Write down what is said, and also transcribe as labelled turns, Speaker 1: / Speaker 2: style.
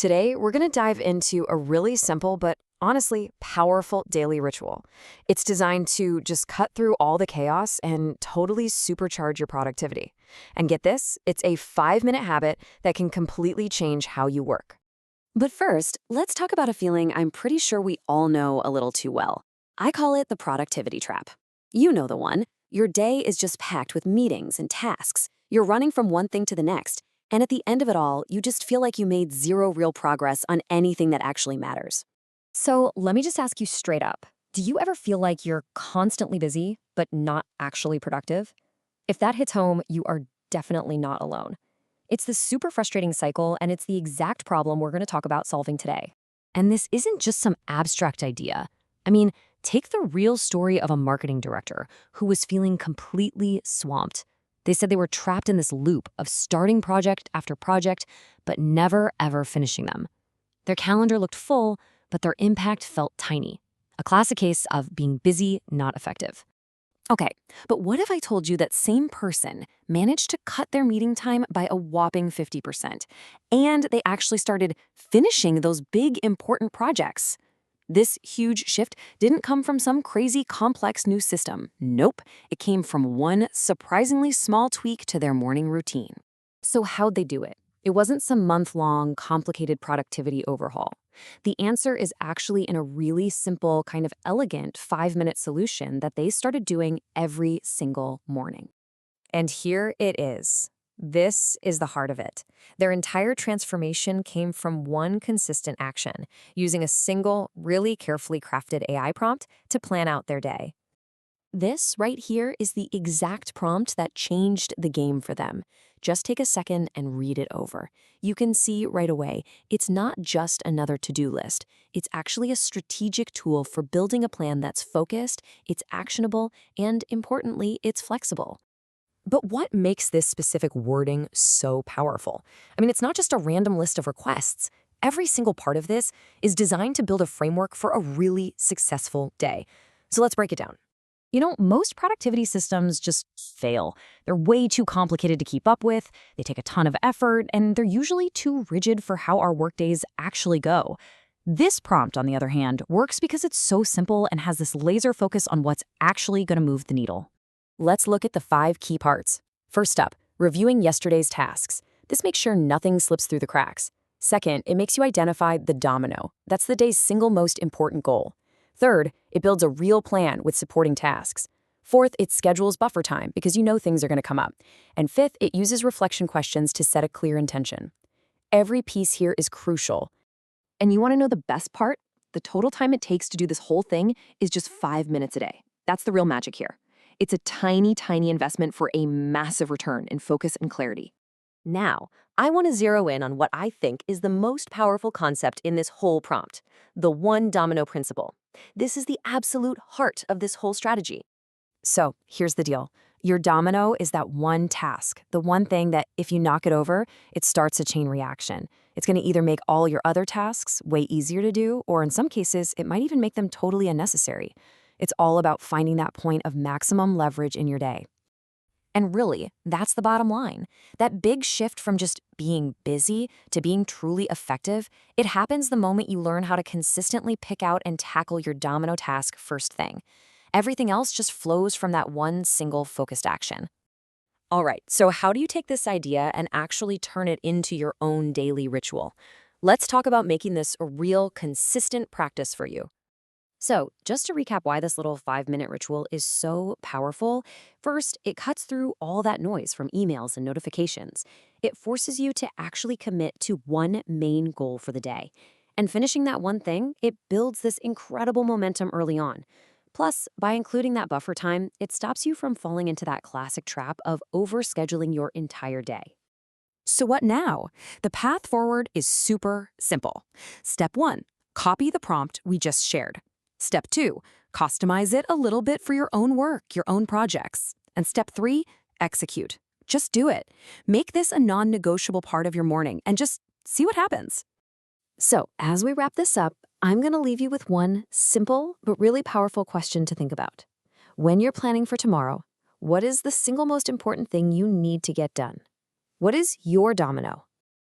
Speaker 1: Today, we're going to dive into a really simple but honestly powerful daily ritual. It's designed to just cut through all the chaos and totally supercharge your productivity. And get this, it's a 5-minute habit that can completely change how you work. But first, let's talk about a feeling I'm pretty sure we all know a little too well. I call it the productivity trap. You know the one. Your day is just packed with meetings and tasks. You're running from one thing to the next. And at the end of it all, you just feel like you made zero real progress on anything that actually matters.
Speaker 2: So let me just ask you straight up. Do you ever feel like you're constantly busy, but not actually productive? If that hits home, you are definitely not alone. It's this super frustrating cycle, and it's the exact problem we're going to talk about solving today. And this isn't just some abstract idea. I mean, take the real story of a marketing director who was feeling completely swamped. They said they were trapped in this loop of starting project after project, but never ever finishing them. Their calendar looked full, but their impact felt tiny. A classic case of being busy, not effective. Okay, but what if I told you that same person managed to cut their meeting time by a whopping 50%, and they actually started finishing those big, important projects? This huge shift didn't come from some crazy, complex new system. Nope, it came from one surprisingly small tweak to their morning routine. So how'd they do it? It wasn't some month-long, complicated productivity overhaul. The answer is actually in a really simple, kind of elegant 5-minute solution that they started doing every single morning. And here it is. This is the heart of it. Their entire transformation came from one consistent action, using a single, really carefully crafted AI prompt to plan out their day. This right here is the exact prompt that changed the game for them. Just take a second and read it over. You can see right away, it's not just another to-do list. It's actually a strategic tool for building a plan that's focused, it's actionable, and importantly, it's flexible. But what makes this specific wording so powerful? I mean, it's not just a random list of requests. Every single part of this is designed to build a framework for a really successful day. So let's break it down. You know, most productivity systems just fail. They're way too complicated to keep up with, they take a ton of effort, and they're usually too rigid for how our workdays actually go. This prompt, on the other hand, works because it's so simple and has this laser focus on what's actually going to move the needle. Let's look at the 5 key parts. First up, reviewing yesterday's tasks. This makes sure nothing slips through the cracks. Second, it makes you identify the domino. That's the day's single most important goal. Third, it builds a real plan with supporting tasks. Fourth, it schedules buffer time because you know things are going to come up. And fifth, it uses reflection questions to set a clear intention. Every piece here is crucial. And you want to know the best part? The total time it takes to do this whole thing is just 5 minutes a day. That's the real magic here. It's a tiny, tiny investment for a massive return in focus and clarity. Now, I want to zero in on what I think is the most powerful concept in this whole prompt, the one domino principle. This is the absolute heart of this whole strategy. So here's the deal. Your domino is that one task, the one thing that if you knock it over, it starts a chain reaction. It's going to either make all your other tasks way easier to do, or in some cases, it might even make them totally unnecessary. It's all about finding that point of maximum leverage in your day. And really, that's the bottom line. That big shift from just being busy to being truly effective, it happens the moment you learn how to consistently pick out and tackle your domino task first thing. Everything else just flows from that one single focused action. All right, so how do you take this idea and actually turn it into your own daily ritual? Let's talk about making this a real, consistent practice for you. So, just to recap why this little 5-minute ritual is so powerful, first, it cuts through all that noise from emails and notifications. It forces you to actually commit to one main goal for the day. And finishing that one thing, it builds this incredible momentum early on. Plus, by including that buffer time, it stops you from falling into that classic trap of overscheduling your entire day. So what now? The path forward is super simple. Step 1, copy the prompt we just shared. Step 2, customize it a little bit for your own work, your own projects. And step 3, execute. Just do it. Make this a non-negotiable part of your morning and just see what happens. So, as we wrap this up, I'm going to leave you with one simple but really powerful question to think about. When you're planning for tomorrow, what is the single most important thing you need to get done? What is your domino?